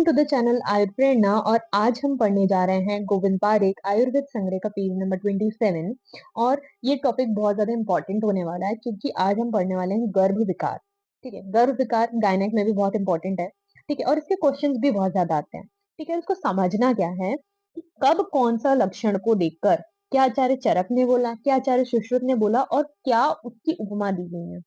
To the channel आयुर प्रेरणा। और आज हम पढ़ने जा रहे हैं गोविंद पारेख आयुर्वेद संग्रह का पेज नंबर 27। और ये टॉपिक बहुत ज्यादा इंपॉर्टेंट होने वाला है क्योंकि आज हम पढ़ने वाले हैं गर्भ विकार। ठीक है, गर्भ विकार गायनेक में भी बहुत इंपॉर्टेंट है। ठीक है, और इसके क्वेश्चंस भी बहुत ज्यादा आते हैं। ठीक है, इसको समझना क्या है कि कब कौन सा लक्षण को देखकर क्या आचार्य चरक ने बोला, क्या आचार्य सुश्रुत ने बोला और क्या उसकी उपमा दी गई है।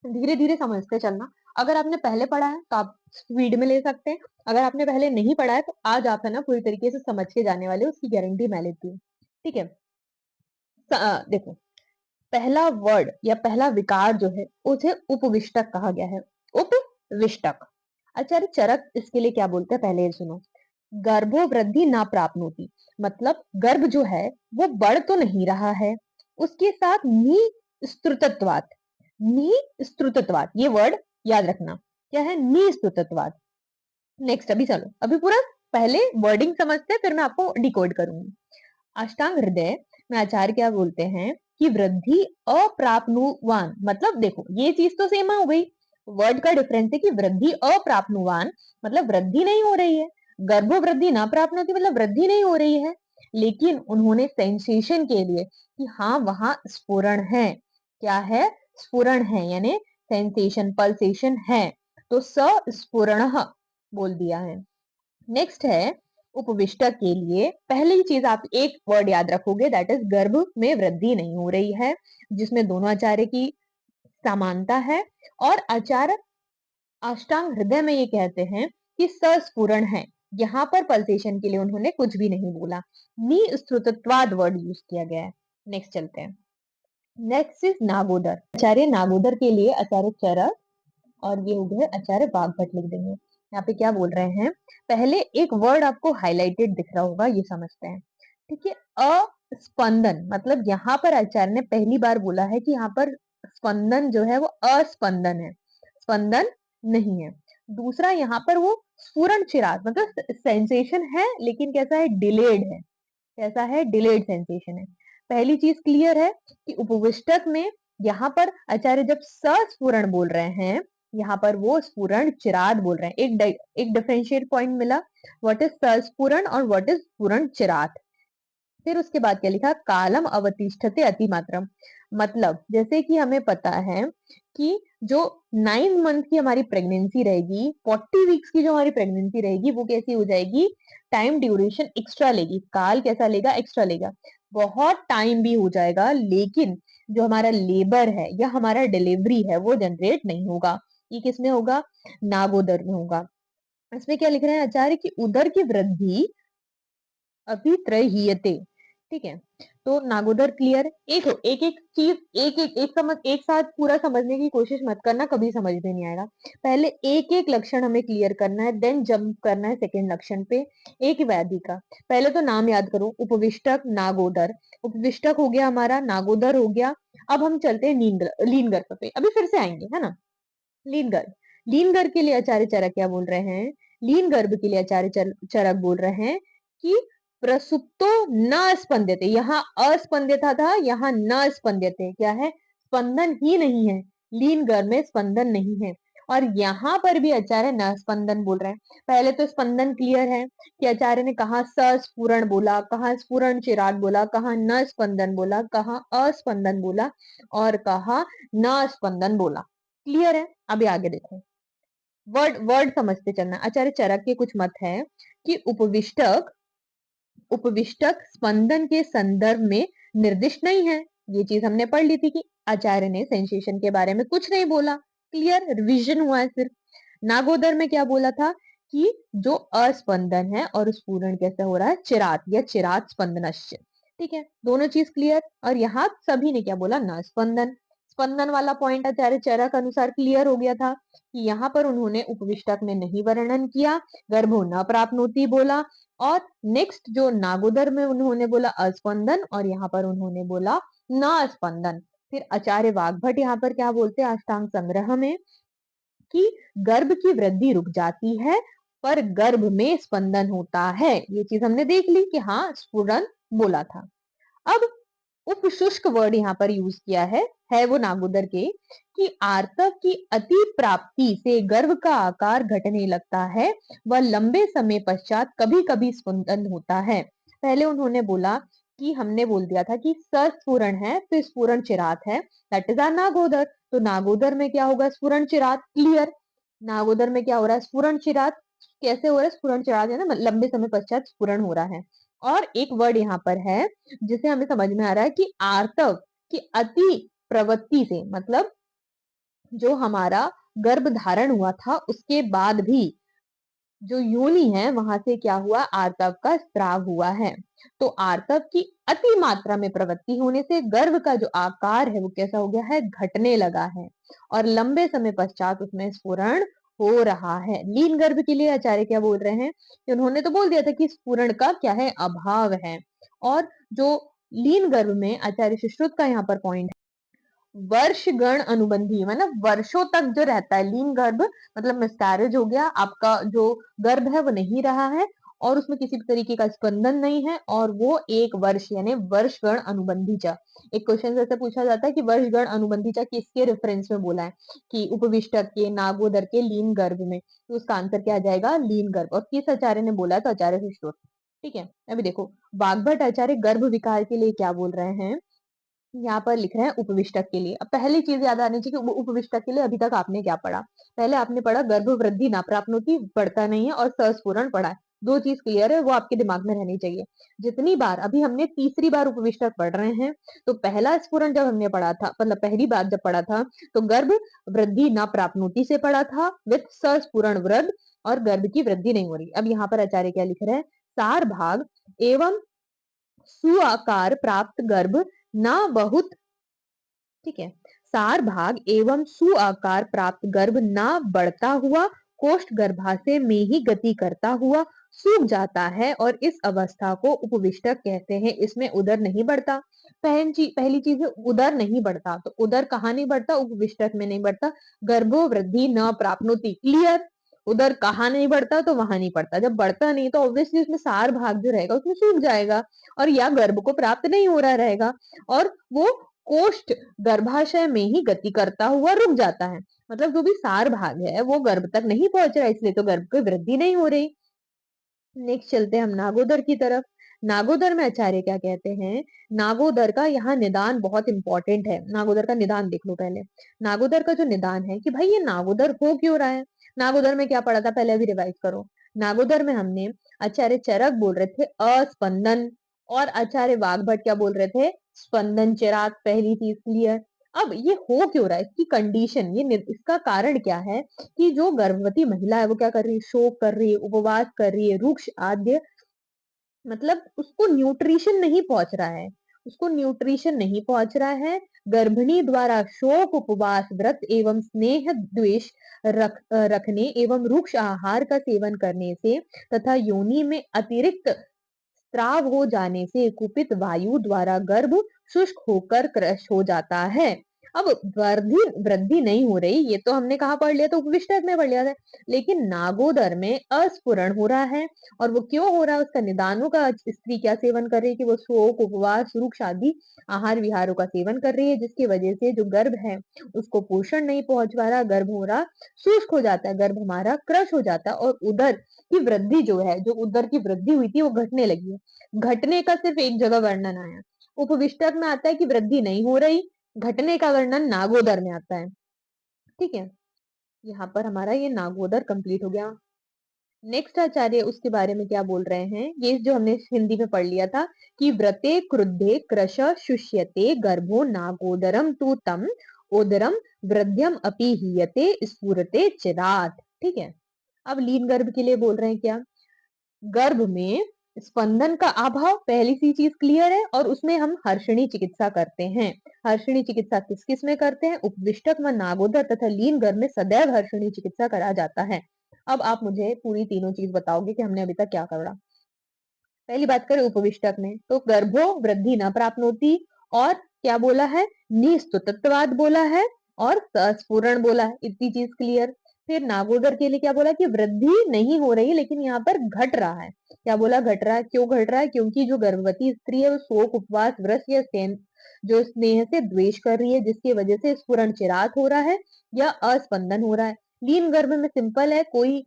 धीरे धीरे समझते चलना। अगर आपने पहले पढ़ा है तो आप स्पीड में ले सकते हैं। अगर आपने पहले नहीं पढ़ा है तो आज आप है ना पूरी तरीके से समझ के जाने वाले हो, उसकी गारंटी मैं लेती हूँ। ठीक है, देखो, पहला वर्ड या पहला विकार जो है उसे उपविष्टक कहा गया है। उपविष्टक। आचार्य चरक इसके लिए क्या बोलते हैं पहले ये सुनो। गर्भो वृद्धि ना प्राप्नोति, मतलब गर्भ जो है वो बढ़ तो नहीं रहा है, उसके साथ निस्तृतत्वात्। निस्तृतत्वात् ये वर्ड याद रखना, क्या है निस्तृतत्वात्। नेक्स्ट, अभी चलो अभी पूरा पहले वर्डिंग समझते हैं, फिर मैं आपको डिकोड करूंगी। अष्टांग हृदय में आचार्य क्या बोलते हैं कि वृद्धि अप्राप्नुवान, मतलब देखो ये चीज तो सेम हो गई। वर्ड का डिफरेंस है कि वृद्धि अप्राप्नुवान मतलब वृद्धि नहीं हो रही है, गर्भो वृद्धि ना प्राप्त होती मतलब वृद्धि नहीं हो रही है। लेकिन उन्होंने सेंसेशन के लिए कि हाँ वहां स्फुरण है, क्या है स्फुरण है, यानी सेंसेशन पल्सेशन है, तो सस्फुरण बोल दिया है। नेक्स्ट है उपविष्टक के लिए पहली चीज आप एक वर्ड याद रखोगे, दैट इज गर्भ में वृद्धि नहीं हो रही है, जिसमें दोनों आचार्य की समानता है। और आचार्य अष्टांग हृदय में ये कहते हैं कि सस्फुरण है, यहाँ पर पल्सेशन के लिए उन्होंने कुछ भी नहीं बोला, निस्तृतत्वाद वर्ड यूज किया गया है। नेक्स्ट चलते हैं। Next is नागोदर। आचार्य नागोदर के लिए आचार्य चरक और ये हो गए आचार्य वाग्भट लिख देंगे। यहाँ पे क्या बोल रहे हैं, पहले एक वर्ड आपको हाईलाइटेड दिख रहा होगा, ये समझते हैं। ठीक है, अस्पंदन, मतलब यहाँ पर आचार्य ने पहली बार बोला है कि यहाँ पर स्पंदन जो है वो अस्पंदन है, स्पंदन नहीं है। दूसरा यहाँ पर वो स्फुरण चिराग, मतलब सेंसेशन है लेकिन कैसा है डिलेड है, कैसा है डिलेड सेंसेशन है। पहली चीज क्लियर है कि उपविष्टक में यहाँ पर आचार्य जब सस्फुरण बोल रहे हैं, यहाँ पर वो स्फुरण चिराद बोल रहे हैं। एक डिफरेंशिएट पॉइंट मिला, व्हाट इज सस्फुरण और व्हाट इज स्फुरण चिराद। फिर उसके बाद क्या लिखा, कालम अवतिष्ठते अतिमात्रम, मतलब जैसे कि हमें पता है कि जो 9 मंथ की हमारी प्रेगनेंसी रहेगी, 40 वीक्स की जो हमारी प्रेगनेंसी रहेगी वो कैसी हो जाएगी, टाइम ड्यूरेशन एक्स्ट्रा लेगी। काल कैसा लेगा, एक्स्ट्रा लेगा, बहुत टाइम भी हो जाएगा, लेकिन जो हमारा लेबर है या हमारा डिलीवरी है वो जनरेट नहीं होगा। ये किसमें होगा, नागोदर में होगा। इसमें क्या लिख रहे हैं आचार्य की उदर की वृद्धि अभित्रहीयते। ठीक है, तो नागोदर क्लियर। एक एक चीज एक साथ पूरा समझने की कोशिश मत करना, कभी समझ में नहीं आएगा। पहले एक एक लक्षण हमें क्लियर करना है, देन जंप करना है सेकंड लक्षण पे। एक व्याधि का पहले तो नाम याद करो, उपविष्टक नागोदर। उपविष्टक हो गया हमारा, नागोदर हो गया। अब हम चलते हैं लीन गर्भ पे, अभी फिर से आएंगे है ना। लीन गर्भ, लीन गर्भ के लिए आचार्य चरक क्या बोल रहे हैं, लीन गर्भ के लिए आचार्य चरक बोल रहे हैं कि प्रसुप्तो न स्पंद्यते, यहाँ अस्पंद्यता था, यहाँ न स्पंद्यते, क्या है स्पंदन ही नहीं है, लीन गर्भ में स्पंदन नहीं है। और यहाँ पर भी आचार्य न स्पंदन बोल रहे हैं। पहले तो स्पंदन क्लियर है कि आचार्य ने कहा सस्फुरण बोला, कहा स्फुरण चिराग बोला, कहा न स्पंदन बोला, कहा अस्पंदन बोला और कहा न स्पंदन बोला। क्लियर है, अभी आगे देखो, वर्ड वर्ड समझते चलना। आचार्य चरक के कुछ मत है कि उपविष्टक उपविष्टक स्पंदन के संदर्भ में निर्दिष्ट नहीं है। ये चीज हमने पढ़ ली थी कि आचार्य ने सेंसेशन के बारे में कुछ नहीं बोला, क्लियर, रिवीजन हुआ है सिर्फ। नागोदर में क्या बोला था कि जो अस्पंदन है और स्फुरण कैसे हो रहा है, चिरात या चिरात स्पंदनश्च। ठीक है, दोनों चीज क्लियर। और यहाँ सभी ने क्या बोला, न स्पंदन। स्पंदन वाला पॉइंट आचार्य चरक अनुसार क्लियर हो गया था कि यहाँ पर उन्होंने उपविष्टक में नहीं वर्णन किया, गर्भो न प्राप्नोति बोला। और नेक्स्ट जो नागोदर में उन्होंने बोला अस्पंदन और यहाँ पर उन्होंने बोला न स्पंदन। फिर आचार्य वाग्भट यहाँ पर क्या बोलते हैं अष्टांग संग्रह में कि गर्भ की वृद्धि रुक जाती है पर गर्भ में स्पंदन होता है। ये चीज हमने देख ली कि हाँ स्फुरण बोला था। अब उपशुष्क वर्ड यहाँ पर यूज किया है वो नागोदर के, कि आर्तव की अति प्राप्ति से गर्भ का आकार घटने लगता है व लंबे समय पश्चात कभी कभी स्पंदन होता है। पहले उन्होंने बोला कि हमने बोल दिया था कि सस्फुरण है तो स्फुरण चिरात है, दैट इज आर नागोदर। तो नागोदर में क्या होगा, स्फुरण चिरात, क्लियर। नागोदर में क्या हो रहा है, स्फुरण चिरात। कैसे हो रहा है स्फुरण चिरात, है ना, लंबे समय पश्चात स्फुरण हो रहा है। और एक वर्ड यहाँ पर है जिसे हमें समझ में आ रहा है कि आर्तव की अति प्रवृत्ति से, मतलब जो हमारा गर्भ धारण हुआ था उसके बाद भी जो योनि है वहां से क्या हुआ, आर्तव का स्त्राव हुआ है। तो आर्तव की अति मात्रा में प्रवृत्ति होने से गर्भ का जो आकार है वो कैसा हो गया है, घटने लगा है, और लंबे समय पश्चात उसमें स्फुरण हो रहा है। लीन गर्भ के लिए आचार्य क्या बोल रहे हैं कि उन्होंने तो बोल दिया था कि स्फुरण का क्या है, अभाव है। और जो लीन गर्भ में आचार्य सुश्रुत का यहाँ पर पॉइंट, वर्ष गण अनुबंधी, मतलब वर्षों तक जो रहता है लीन गर्भ, मतलब मिसकैरेज हो गया, आपका जो गर्भ है वो नहीं रहा है और उसमें किसी भी तरीके का स्पंदन नहीं है, और वो एक वर्ष यानी वर्ष गण अनुबंधीचा। एक क्वेश्चन ऐसे पूछा जाता है कि वर्ष गण अनुबंधीचा किसके रेफरेंस में बोला है, कि उपविष्टक के, नागोदर के, लीन गर्भ में। तो उसका आंसर क्या आ जाएगा, लीन गर्भ। और किस आचार्य ने बोला, तो आचार्य सुश्रुत। ठीक है, अभी देखो वाग्भट आचार्य गर्भ विकार के लिए क्या बोल रहे हैं, यहाँ पर लिख रहे हैं उपविष्टक के लिए। अब पहली चीज याद आनी चाहिए कि उपविष्टक के लिए अभी तक आपने क्या पढ़ा, पहले आपने पढ़ा गर्भ वृद्धि ना प्राप्नोति, बढ़ता नहीं है, और सस्फुरण पढ़ा है। दो चीज क्लियर है, वो आपके दिमाग में रहनी चाहिए। जितनी बार, अभी हमने तीसरी बार उपविष्टक पढ़ रहे हैं, तो पहला स्फुरण जब हमने पढ़ा था, मतलब पहली बार जब पढ़ा था, तो गर्भ वृद्धि ना प्राप्नोति से पढ़ा था विथ सस्फुरण वृद्ध, और गर्भ की वृद्धि नहीं हो रही। अब यहाँ पर आचार्य क्या लिख रहे हैं, सार भाग एवं सुआकार प्राप्त गर्भ ना बहुत, ठीक है, सार भाग एवं सुआकार प्राप्त गर्भ ना बढ़ता हुआ कोष्ठ गर्भाशय में ही गति करता हुआ सूख जाता है, और इस अवस्था को उपविष्टक कहते हैं। इसमें उदर नहीं बढ़ता। पहली चीज है उदर नहीं बढ़ता, तो उदर कहाँ नहीं बढ़ता, उपविष्टक में नहीं बढ़ता। गर्भो वृद्धि न प्राप्नोति, क्लियर। उधर कहाँ नहीं बढ़ता, तो वहां नहीं पड़ता। जब बढ़ता नहीं तो ऑब्वियसली उसमें सार भाग जो रहेगा उसमें सूख जाएगा, और या गर्भ को प्राप्त नहीं हो रहा रहेगा, और वो कोष्ठ गर्भाशय में ही गति करता हुआ रुक जाता है। मतलब जो भी सार भाग है वो गर्भ तक नहीं पहुंच रहा, इसलिए तो गर्भ की वृद्धि नहीं हो रही। नेक्स्ट चलते हैं हम नागोदर की तरफ। नागोदर में आचार्य क्या कहते हैं, नागोदर का यहाँ निदान बहुत इंपॉर्टेंट है। नागोदर का निदान देख लो पहले। नागोदर का जो निदान है कि भाई ये नागोदर हो क्यों रहा है। नागोदर में क्या पढ़ा था, पहले अभी रिवाइज करो। नागोदर में हमने आचार्य चरक बोल रहे थे अस्पंदन, और आचार्य वाग्भट क्या बोल रहे थे, स्पंदन चिराग। पहली चीज क्लियर। अब ये हो क्यों रहा है, इसकी कंडीशन, ये इसका कारण क्या है, कि जो गर्भवती महिला है वो क्या कर रही है, शोक कर रही है, उपवास कर रही है, रुक्ष आद्य, मतलब उसको न्यूट्रिशन नहीं पहुंच रहा है, उसको न्यूट्रिशन नहीं पहुंच रहा है। गर्भिणी द्वारा शोक, उपवास, व्रत एवं स्नेह द्वेष रखने एवं रुक्ष आहार का सेवन करने से तथा योनि में अतिरिक्त स्त्राव हो जाने से कुपित वायु द्वारा गर्भ शुष्क होकर क्रश हो जाता है। अब वृद्धि वृद्धि नहीं हो रही, ये तो हमने कहा पढ़ लिया, तो उपविष्टक में पढ़ लिया था। लेकिन नागोदर में अस्फुरण हो रहा है, और वो क्यों हो रहा है, उसका निदानों का स्त्री क्या सेवन कर रही है, कि वो शोक, उपवास, रुक्ष आदि आहार विहारों का सेवन कर रही है, जिसकी वजह से जो गर्भ है उसको पोषण नहीं पहुंच पा रहा, गर्भ हो रहा शुष्क हो जाता है, गर्भ हमारा क्रश हो जाता है, और उदर की वृद्धि जो है, जो उदर की वृद्धि हुई थी वो घटने लगी है। घटने का सिर्फ एक जगह वर्णन आया, उपविष्टक में आता है कि वृद्धि नहीं हो रही, घटने का वर्णन नागोदर में आता है। ठीक है, यहाँ पर हमारा ये नागोदर कंप्लीट हो गया। नेक्स्ट आचार्य उसके बारे में क्या बोल रहे हैं, ये जो हमने हिंदी में पढ़ लिया था, कि व्रते क्रुद्धे क्रश शुष्यते गर्भो नागोदरम तु तम ओदरम वृद्ध्यम अपि हीयते स्फुरते चिरात। ठीक है, अब लीन गर्भ के लिए बोल रहे हैं क्या, गर्भ में स्पंदन का अभाव, पहली सी चीज क्लियर है, और उसमें हम हर्षणी चिकित्सा करते हैं। हर्षणी चिकित्सा किस किस में करते हैं, उपविष्टक व नागोदर तथा लीन गर्भ में सदैव हर्षणी चिकित्सा करा जाता है। अब आप मुझे पूरी तीनों चीज बताओगे कि हमने अभी तक क्या करा। पहली बात करें उपविष्टक में, तो गर्भो वृद्धि न प्राप्नोति, और क्या बोला है, निस्तुतत्वाद बोला है, और स्फुरण बोला है, इतनी चीज क्लियर। फिर नागोदर के लिए क्या बोला, कि वृद्धि नहीं हो रही लेकिन यहाँ पर घट रहा है। क्या बोला, घट रहा है, क्यों घट रहा है, क्योंकि जो गर्भवती स्त्री है वो शोक, उपवास, व्रत या जो स्नेह से द्वेष कर रही है, जिसकी वजह से स्फुरण चिरात हो रहा है या अस्पंदन हो रहा है। लीन गर्भ में सिंपल है, कोई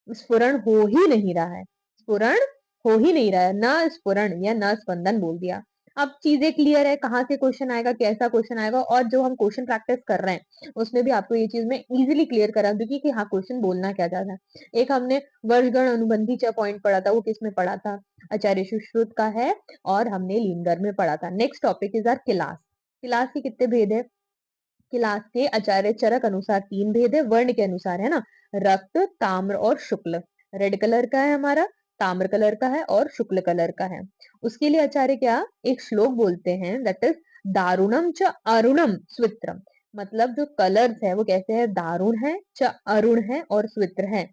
स्फुरण हो ही नहीं रहा है, स्फुरण हो ही नहीं रहा है, ना स्फुरण या ना स्पंदन बोल दिया। अब चीजें क्लियर है, कहाँ से क्वेश्चन आएगा, कैसा क्वेश्चन आएगा, और जो हम क्वेश्चन प्रैक्टिस कर रहे हैं उसमें भी आपको ये चीज मैं इजीली क्लियर करा दूंगी कि हाँ क्वेश्चन बोलना क्या चाहता है। एक हमने वर्षगण अनुबंधी पॉइंट पढ़ा था, वो किसमें पढ़ा था, आचार्य सुश्रुत का है, और हमने लिंगर में पढ़ा था। नेक्स्ट टॉपिक इज आर किलास। किलास के कितने भेद है, क्लास के आचार्य चरक अनुसार 3 भेद है, वर्ण के अनुसार है ना, रक्त, ताम्र और शुक्ल। रेड कलर का है हमारा, ताम्र कलर का है और शुक्ल कलर का है। उसके लिए आचार्य क्या एक श्लोक बोलते हैं, दैट इज दारुणम च अरुणम स्वित्रम। मतलब जो कलर्स है वो कैसे है, दारुण है, च अरुण है और स्वित्र है।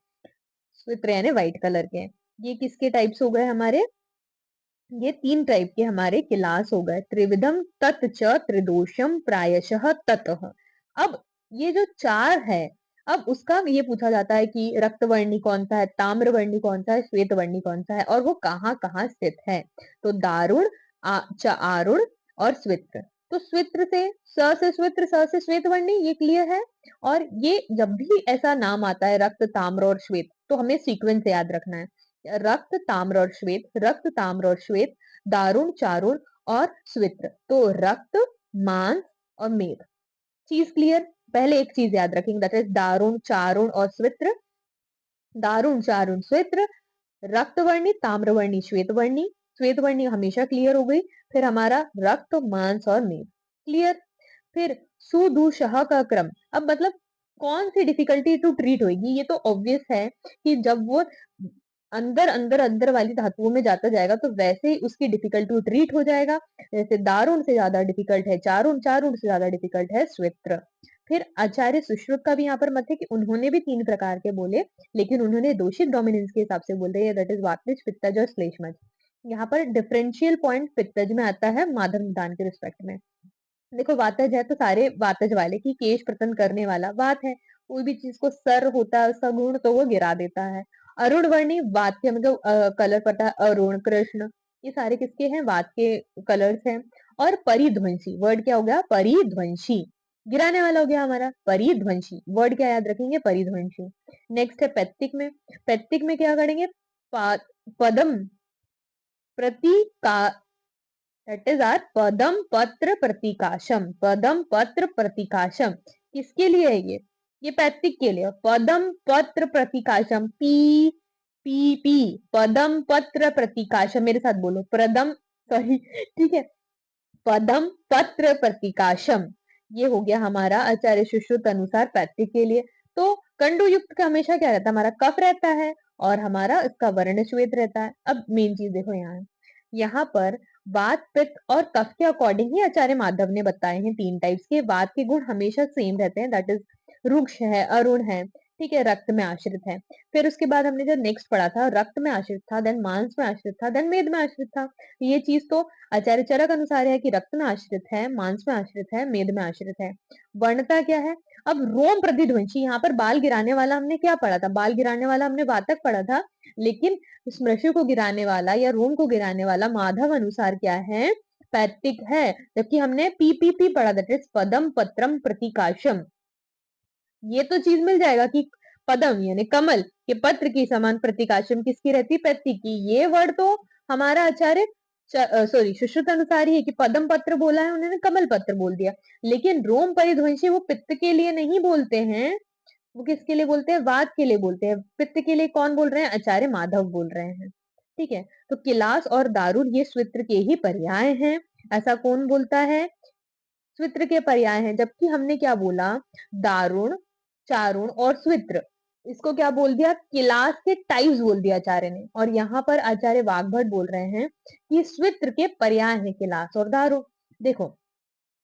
स्वित्र यानी व्हाइट कलर के हैं। ये किसके टाइप्स हो गए हमारे, ये 3 टाइप के हमारे क्लास हो गए, त्रिविधम तत् च त्रिदोषम प्रायशः ततः। अब ये जो 4 है, अब उसका ये पूछा जाता है कि रक्तवर्णी कौन सा है, ताम्रवर्णी कौन सा है, श्वेतवर्णी कौन सा है, और वो कहाँ कहाँ स्थित है। तो दारुण, आरुण और स्वित्र। तो स्वित्र से स्वित्र, स से श्वेतवर्णी, ये क्लियर है। और ये जब भी ऐसा नाम आता है रक्त, ताम्र और श्वेत, तो हमें सीक्वेंस याद रखना है, रक्त, ताम्र और श्वेत, रक्त, ताम्र और श्वेत, दारुण, चारुण और स्वित्र। तो रक्त, मांस और मेद। चीज क्लियर, पहले एक चीज याद रखेंगे, दैट इज दारुण, चारुण और स्वित्र। दारुण, चारुण, स्वित्र, रक्तवर्णी, ताम्रवर्णी, श्वेतवर्णी। श्वेतवर्णी हमेशा क्लियर हो गई। फिर हमारा रक्त, मांस और मेद क्लियर। फिर सुदूषः का क्रम, अब मतलब कौन सी डिफिकल्टी टू ट्रीट होगी, ये तो ऑब्वियस है कि जब वो अंदर अंदर अंदर वाली धातुओं में जाता जाएगा तो वैसे ही उसकी डिफिकल्टी ट्रीट हो जाएगा। जैसे दारुण से ज्यादा डिफिकल्ट है चारुण, चारुण से ज्यादा डिफिकल्ट है स्वित्र। फिर आचार्य सुश्रुत का भी यहाँ पर मत है कि उन्होंने भी 3 प्रकार के बोले, लेकिन उन्होंने दोषित डोमिनेंस के हिसाब से बोल रहे हैं, दैट इज वातज, पित्तज और श्लेष्मज। यहाँ पर डिफरेंशियल पॉइंट पित्तज में आता है माधव निदान के रिस्पेक्ट में। देखो वातज है तो सारे वातज वाले की केश प्रतन करने वाला वात है, कोई भी चीज को सर होता है सगुण तो वो गिरा देता है। अरुण वर्णी वात के मतलब कलर पता है, अरुण, कृष्ण, ये सारे किसके हैं, वात के कलर्स हैं। और परिध्वंसी वर्ड क्या हो गया, परिध्वंसी, गिराने वाला हो गया हमारा परिध्वंसी। वर्ड क्या याद रखेंगे, परिध्वंसी। नेक्स्ट है पैत्तिक में, पैत्तिक में क्या करेंगे, पदम प्रतीका, दैट इज आर पदम पत्र प्रतीकाशम। पदम पत्र प्रतीकाशम किसके लिए है ये पैतृक के लिए। पदम पत्र प्रतीकाशम, पी पी पी, पदम पत्र प्रतीकाशम, मेरे साथ बोलो, प्रदम, सॉरी, ठीक है, पदम पत्र प्रतीकाशम। ये हो गया हमारा आचार्य सुश्रुत अनुसार पैतृक के लिए। तो कंडु युक्त का हमेशा क्या रहता है, हमारा कफ रहता है और हमारा इसका वर्ण श्वेत रहता है। अब मेन चीज देखो यहाँ पर वात, पित्त और कफ के अकॉर्डिंग ही आचार्य माधव ने बताए हैं 3 टाइप्स के। वात के गुण हमेशा सेम रहते हैं, दैट इज रुक्ष है, अरुण है, ठीक है, रक्त में आश्रित है। फिर उसके बाद हमने जो नेक्स्ट पढ़ा था, रक्त में आश्रित था, देन मांस में आश्रित था, देन मेद में आश्रित था। ये चीज तो आचार्य चरक अनुसार है कि रक्त में आश्रित है, मांस में आश्रित है, मेद में आश्रित है। वर्णता क्या है, अब रोम प्रतिध्वंसी, यहाँ पर बाल गिराने वाला हमने क्या पढ़ा था, बाल गिराने वाला हमने वातक पढ़ा था, लेकिन स्मृशु को गिराने वाला या रोम को गिराने वाला माधव अनुसार क्या है, पैतृक है। जबकि हमने पीपीपी पढ़ा, दैट इज पदम पत्रम प्रतीकाशम। ये तो चीज मिल जाएगा कि पदम यानी कमल के पत्र की समान प्रतीकाशम किसकी रहती, पैतृक की। ये वर्ड तो हमारा आचार्य सॉरी सुश्रुत अनुसार ही है कि पदम पत्र बोला है, उन्होंने कमल पत्र बोल दिया। लेकिन रोम परिध्वंसी वो पित्त के लिए नहीं बोलते हैं, वो किसके लिए बोलते हैं, वात के लिए बोलते हैं। पित्त के लिए कौन बोल रहे हैं, आचार्य माधव बोल रहे हैं, ठीक है। तो किलास और दारुण ये स्वित्र के ही पर्याय हैं, ऐसा कौन बोलता है, स्वित्र के पर्याय हैं। जबकि हमने क्या बोला, दारुण, चारुण और स्वित्र, इसको क्या बोल दिया, किलास के टाइप्स बोल दिया आचार्य ने। और यहाँ पर आचार्य वाग्भट बोल रहे हैं कि स्वित्र के पर्याय हैं किलास और दारुण। देखो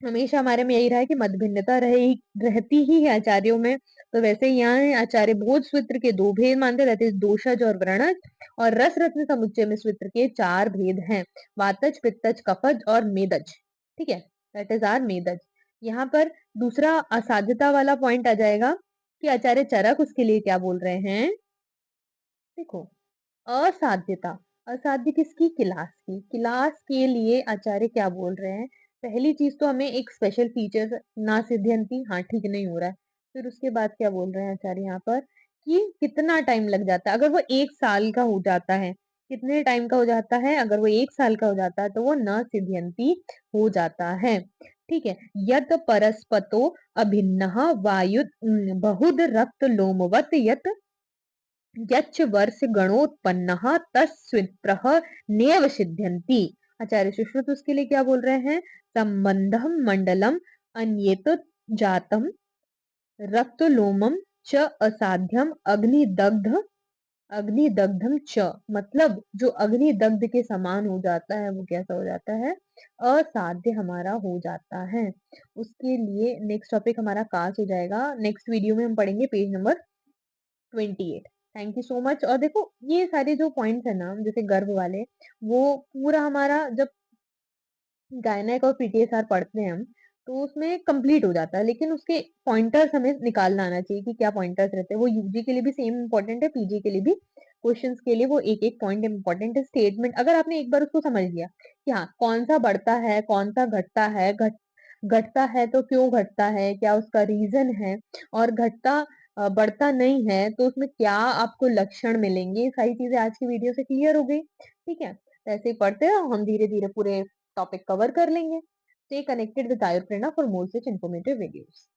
हमेशा हमारे में यही रहा है कि मतभिन्नता रहती ही है आचार्यों में। तो वैसे यहाँ है, आचार्य भोज स्वित्र के 2 भेद मानते रहते हैं, दोषज और व्रणज। और रस रत्न समुच्चय में स्वित्र के 4 भेद हैं, वातज, पित्तज, कफज और मेदज, ठीक है, दैट इज आर मेदज। यहाँ पर दूसरा असाध्यता वाला पॉइंट आ जाएगा कि आचार्य चरक उसके लिए क्या बोल रहे हैं, देखो असाध्यता, असाध्य किसकी? क्लास की। क्लास के लिए आचार्य क्या बोल रहे हैं? पहली चीज़ तो हमें एक स्पेशल फीचर ना सिद्ध्यंति, हाँ, ठीक नहीं हो रहा है। फिर उसके बाद क्या बोल रहे हैं आचार्य यहाँ पर कि कितना टाइम लग जाता है? अगर वो 1 साल का हो जाता है, कितने टाइम का हो जाता है? अगर वो 1 साल का हो जाता है तो वो न सिद्ध्यंति हो जाता है। ठीक है? यत् परस्पतो अभिन्नः बहुध रक्त लोमवत् यच्च वर्षगणोत्पन्नः तस्विप्रः नैव सिद्ध्यन्ति। आचार्य सुश्रुत उसके लिए क्या बोल रहे हैं? संबंधं मंडलम अन्येत जातम रक्तलोमम च असाध्यम अग्निदग्धम च, मतलब जो अग्निदग्ध के समान हो जाता है वो कैसा हो जाता है? असाध्य हमारा हो जाता है। उसके लिए नेक्स्ट टॉपिक हमारा कास हो जाएगा। नेक्स्ट वीडियो में हम पढ़ेंगे page number 28। Thank you so much. और देखो ये सारे जो पॉइंट्स है ना जैसे गर्भ वाले, वो पूरा हमारा जब गायनेक और पीटीएसआर पढ़ते हैं हम, तो उसमें कंप्लीट हो जाता है, लेकिन उसके पॉइंटर्स हमें निकालना आना चाहिए कि क्या पॉइंटर्स रहते हैं। वो यूजी के लिए भी सेम इंपॉर्टेंट है, पीजी के लिए भी। क्वेश्चंस के लिए वो एक एक पॉइंट इंपॉर्टेंट है। स्टेटमेंट अगर आपने एक बार उसको समझ लिया कि हाँ कौन सा बढ़ता है कौन सा घटता है, घटता है तो क्यों घटता है, क्या उसका रीजन है, और बढ़ता नहीं है तो उसमें क्या आपको लक्षण मिलेंगे, ये सारी चीजें आज की वीडियो से क्लियर हो गई। ठीक है, तो ऐसे ही पढ़ते रहो, हम धीरे धीरे पूरे टॉपिक कवर कर लेंगे। Stay connected with Ayurprerna for more such informative videos.